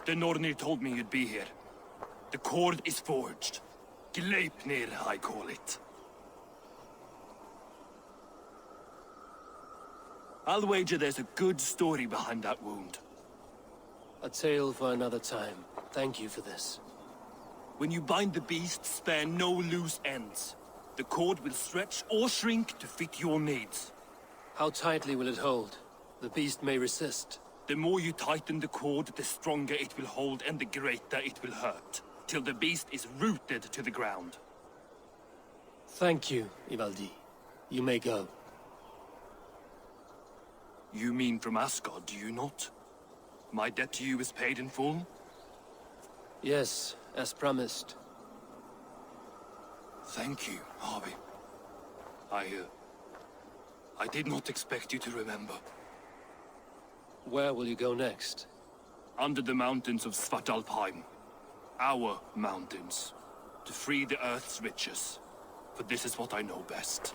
The Nornir told me you'd be here. The cord is forged. Gleipnir, I call it. I'll wager there's a good story behind that wound. A tale for another time. Thank you for this. When you bind the beast, spare no loose ends. The cord will stretch or shrink to fit your needs. How tightly will it hold? The beast may resist. The more you tighten the cord, the stronger it will hold and the greater it will hurt. Till the beast is rooted to the ground. Thank you, Ivaldi. You may go. You mean from Asgard, do you not? My debt to you is paid in full? Yes, as promised. Thank you, Harvey. I did not expect you to remember. Where will you go next? Under the mountains of Svartalfheim. Our mountains. To free the Earth's riches. For this is what I know best.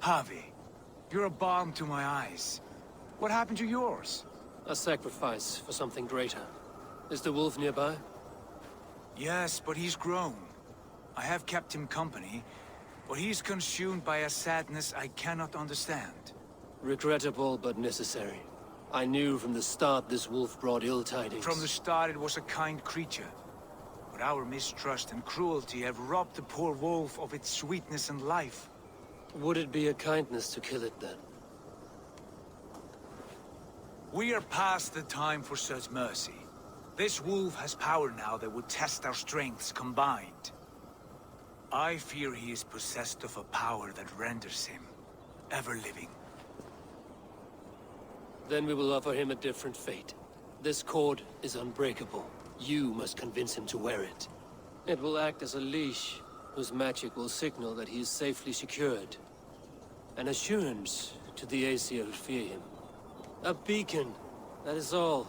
Harvey, you're a balm to my eyes. What happened to yours? A sacrifice for something greater. Is the wolf nearby? Yes, but he's grown. I have kept him company, but he's consumed by a sadness I cannot understand. Regrettable, but necessary. I knew from the start this wolf brought ill tidings. From the start it was a kind creature. But our mistrust and cruelty have robbed the poor wolf of its sweetness and life. Would it be a kindness to kill it then? We are past the time for such mercy. This wolf has power now that would test our strengths combined. I fear he is possessed of a power that renders him ever-living. Then we will offer him a different fate. This cord is unbreakable. You must convince him to wear it. It will act as a leash, whose magic will signal that he is safely secured. An assurance to the Aesir who fear him. A beacon, that is all.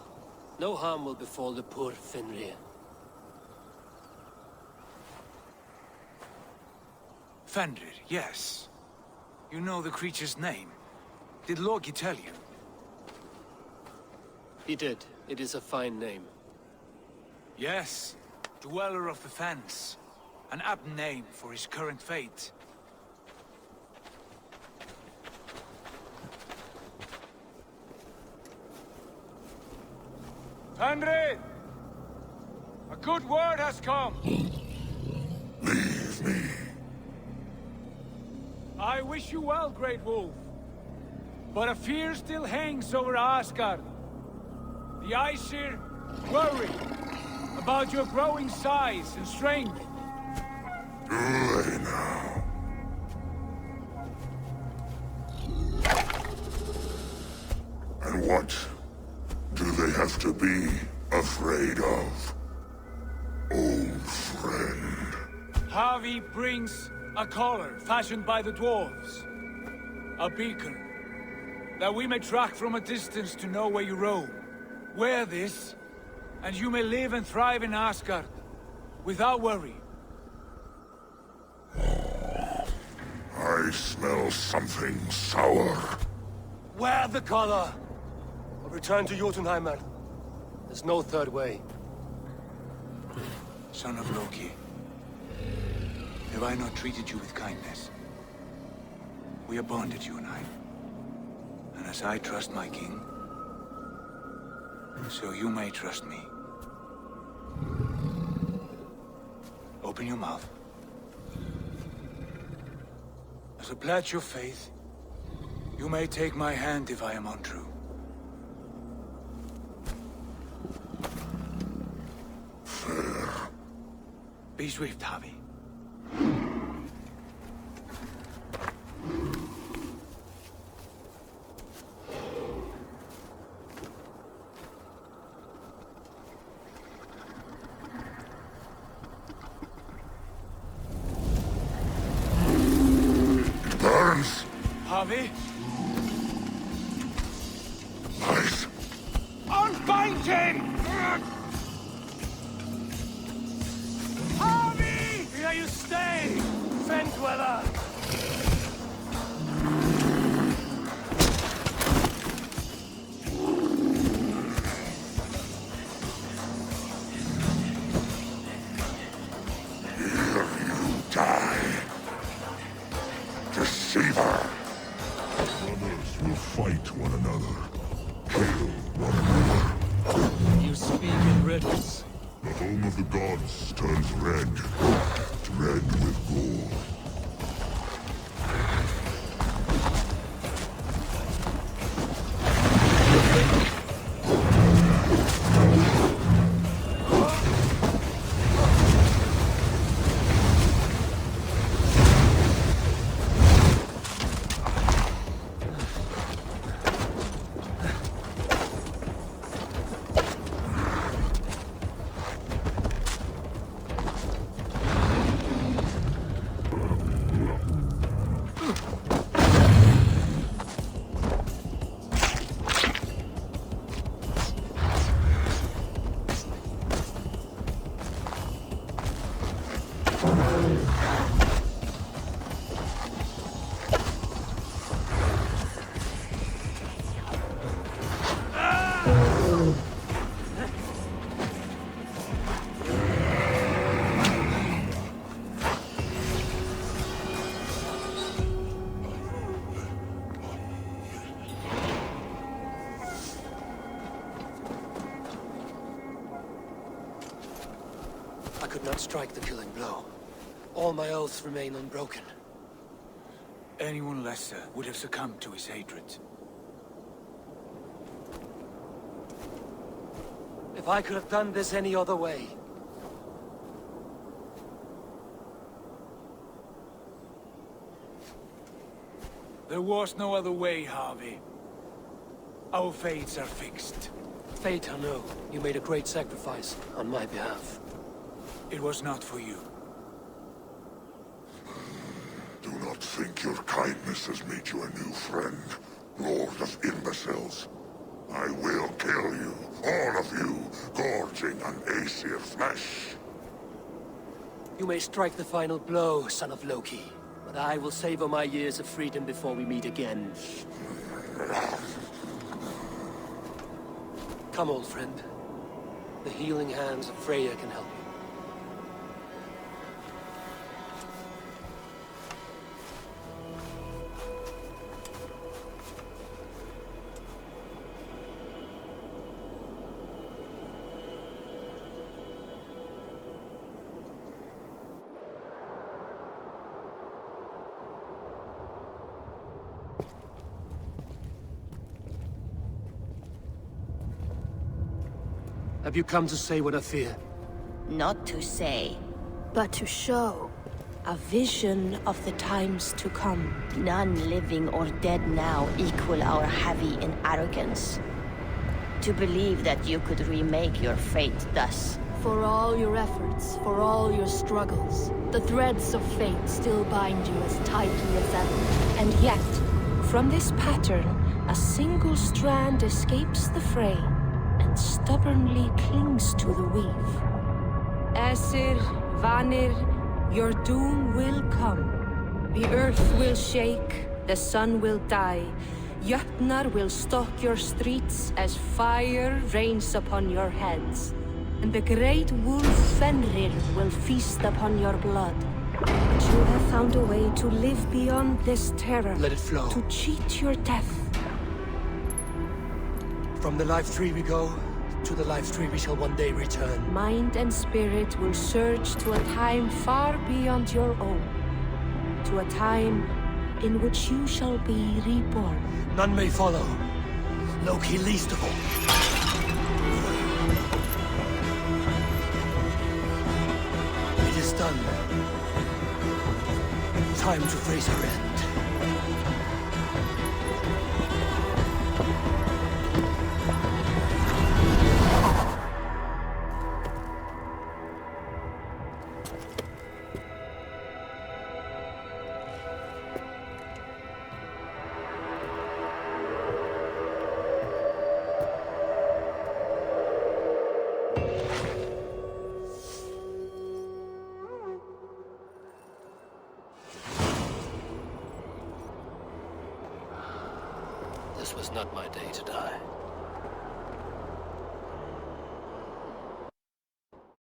No harm will befall the poor Fenrir. Fenrir, yes. You know the creature's name. Did Loki tell you? He did. It is a fine name. Yes. Dweller of the Fens. An apt name for his current fate. Fenrir! A good word has come! Leave me. I wish you well, Great Wolf. But a fear still hangs over Asgard. The Aesir worry about your growing size and strength. Do they now? And what do they have to be afraid of? Old friend. Harvey brings a collar fashioned by the dwarves. A beacon, that we may track from a distance to know where you roam. Wear this, and you may live and thrive in Asgard, without worry. I smell something sour. Wear the collar! Or return to Jotunheimer. There's no third way. Son of Loki, have I not treated you with kindness? We are bonded, you and I. And as I trust my king, so you may trust me. Open your mouth. As a pledge of faith, you may take my hand if I am untrue. Fair. Be swift, Harvey. Harvey! Nice. Unbind him! Harvey! Here you stay, Fen Dweller! Here you die. Deceiver. Brothers will fight one another. Kill one another. You speak in riddles. The home of the gods turns red. Red with gore. I could not strike the killing blow. All my oaths remain unbroken. Anyone lesser would have succumbed to his hatred. If I could have done this any other way. There was no other way, Harvey. Our fates are fixed. Fate, I know. You made a great sacrifice on my behalf. It was not for you. Do not think your kindness has made you a new friend, Lord of Imbeciles. I will kill you, all of you, gorging on Aesir flesh. You may strike the final blow, son of Loki. But I will savor my years of freedom before we meet again. Come, old friend. The healing hands of Freya can help you. Have you come to say what I fear? Not to say. But to show. A vision of the times to come. None living or dead now equal our heavy in arrogance. To believe that you could remake your fate thus. For all your efforts, for all your struggles, the threads of fate still bind you as tightly as ever. And yet, from this pattern, a single strand escapes the fray and stubbornly clings to the weave. Aesir, Vanir, your doom will come. The earth will shake, the sun will die. Jötnar will stalk your streets as fire rains upon your heads. And the great wolf Fenrir will feast upon your blood. But you have found a way to live beyond this terror. Let it flow. To cheat your death. From the life tree we go, to the life tree we shall one day return. Mind and spirit will surge to a time far beyond your own. To a time in which you shall be reborn. None may follow. Loki least of all. It is done. Time to face our end. This was not my day to die.